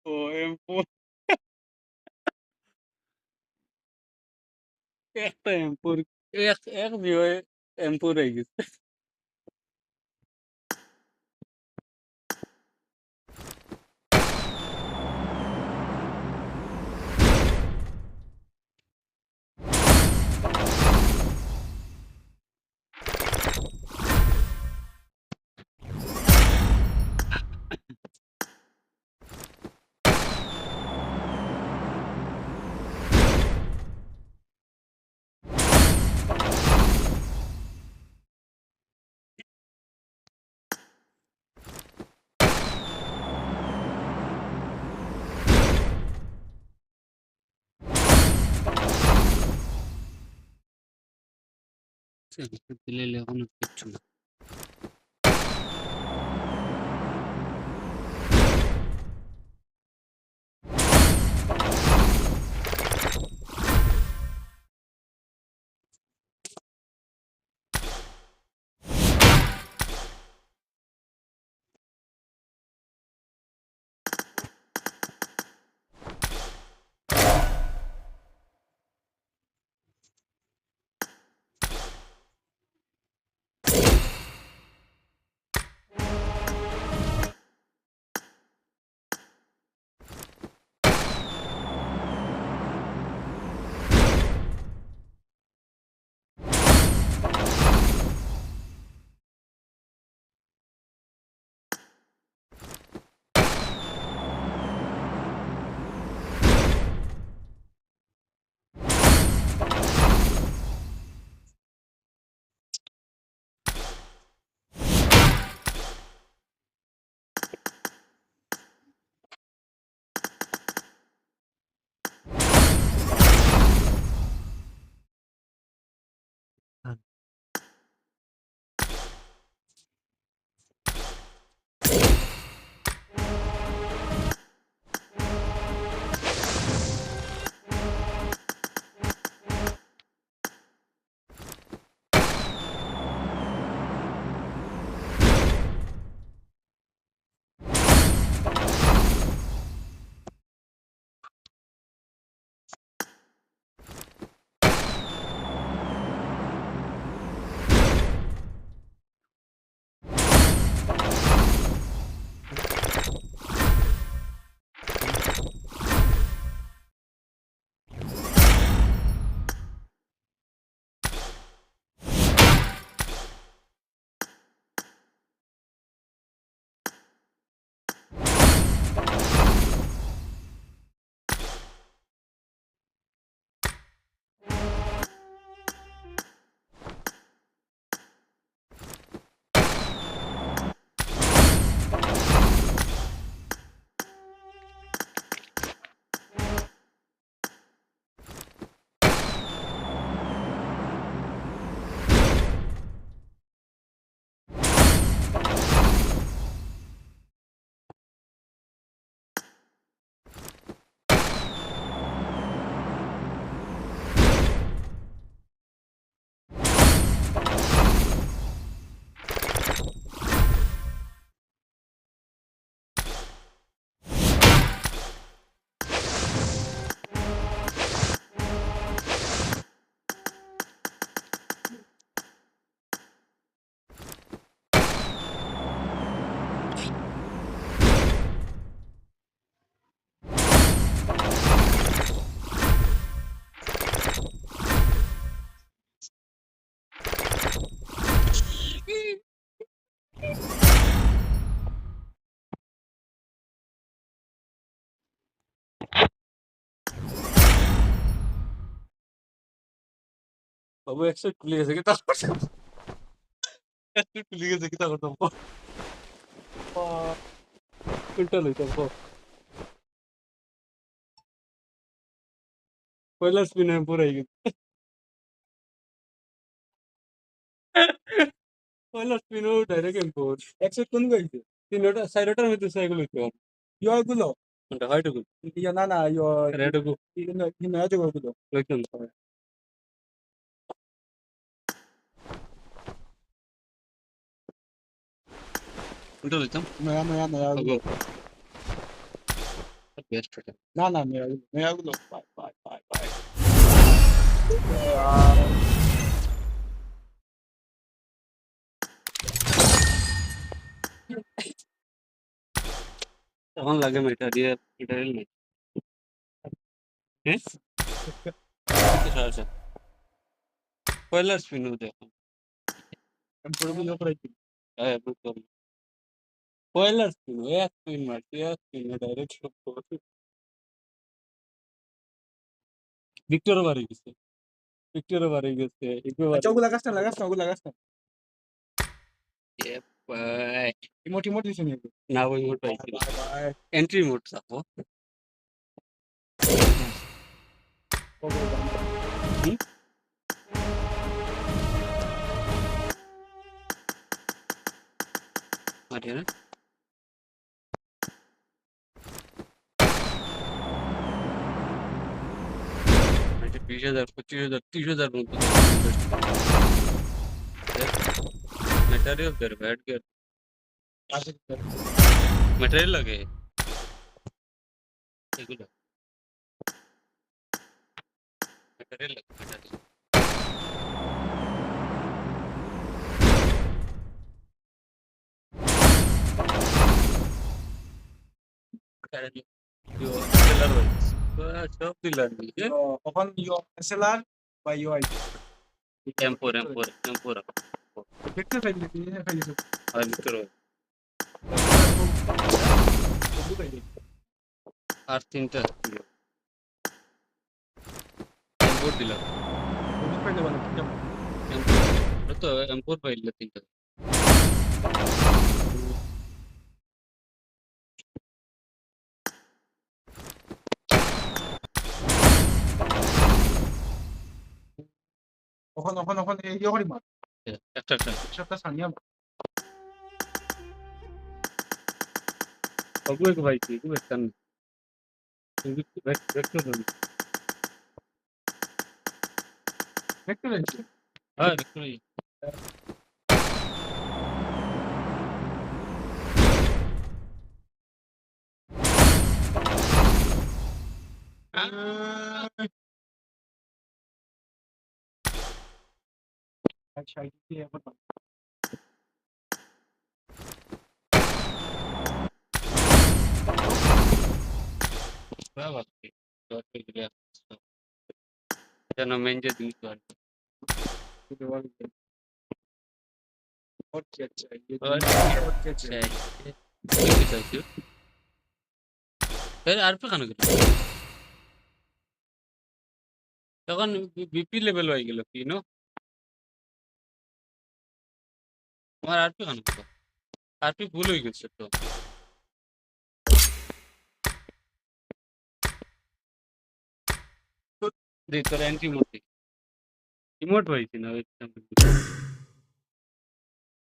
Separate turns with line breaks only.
ও M4 একটা M4 এক বিয়ে M4 হয়ে গেছে। দিলে এখনো কিচ্ছু না। বাবু একসাথে খুলে গেছে কি তারপর একসাথে খুলে গেছে কি তারপর কোনটা লইতাম পয়লা স্পিনে পুরাই গেছে পয়লা স্পিনও ডাইরেক্ট এম্পোর
একশো কোন গাইছে
তিনটা সাইডটার মধ্যে সাইকেল হইতে হবে
ইয়গুলো
কোনটা হয়টুকু
ইয়া না না ইয়
রেডুকু
ইনো এতগুলো
লইতাম কোনটা লইতাম
নয়া
বেস্ট
না না নয়াগুলো বাই বাই বাই বাই
তখন লাগে মেটারিয়াল মেটারিয়াল নাই হ্যাঁ আচ্ছা পয়লা স্পিন হতে এখন
পুরোগুলো করাইছি
হ্যাঁ বুঝলাম পয়লা স্পিন এক স্পিন মারছি এক স্পিন ডাইরেক্ট শট করছি ভিক্টরও বাড়ি গেছে ভিক্টরও বাড়ি গেছে
আচ্ছা ওগুলা লাগাস না
এ ভাই
ইমোট দিছে নি
না ওই মোট পাইছি
বাই
এন্ট্রি মোড চাপো হুম মারি না এটা 20,000 25,000 30,000 মতো মেটারিয়াল कर बैठ गया মেটারিয়াল লাগে এগুলো মেটারিয়াল লাগে মেটারিয়াল yo seller wise তো সব দিলাম যে
ওখান ইয় এসএলআর বা ইউআই
এম্পোর
দেখতে ফাইলি
আর ভিতরে আর তিনটা এম্পোর দিলাম এম্পোর তো এম্পোর পাইলে তিনটা
ওখান এই ইয়ে করি মার
একটা
সবটা সানিয়া
সবু এক ভাই কি একটা ভেক্টর
দেখতে পাচ্ছি
হ্যাঁ ভেক্টর
আচ্ছা এই এখন
বাবা যেন মেঞ্জে জিনিস আর
और क्या चाहिए
और
और क्या चाहिए
চাইছি আর পে কেন গেল তখন বিপি লেভেল হয়ে গেল কি নো আমার আর পে কেন গেল আর পি ভুল হয়ে গেছে তো তোর এন্ট্রি মোড ইমোট হয়েছে না